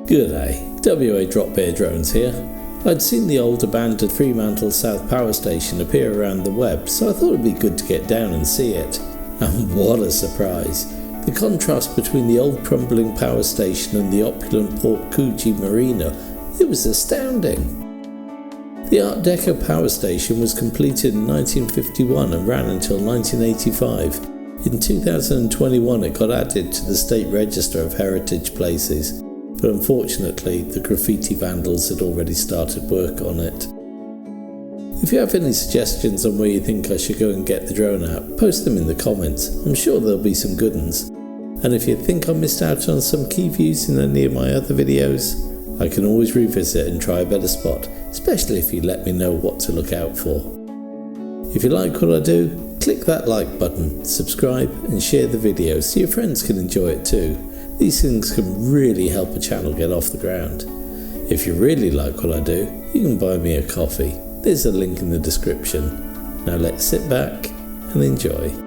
G'day, WA Drop Bear Drones here. I'd seen the old abandoned Fremantle South Power Station appear around the web, so I thought it'd be good to get down and see it. And what a surprise! The contrast between the old crumbling power station and the opulent Port Coogee Marina, it was astounding. The Art Deco power station was completed in 1951 and ran until 1985. In 2021 it got added to the State Register of Heritage Places, but unfortunately the graffiti vandals had already started work on it. If you have any suggestions on where you think I should go and get the drone out, post them in the comments. I'm sure there'll be some good ones. And if you think I missed out on some key views in any of my other videos, I can always revisit and try a better spot, especially if you let me know what to look out for. If you like what I do, click that like button, subscribe and share the video so your friends can enjoy it too. These things can really help a channel get off the ground. If you really like what I do, you can buy me a coffee. There's a link in the description. Now let's sit back and enjoy.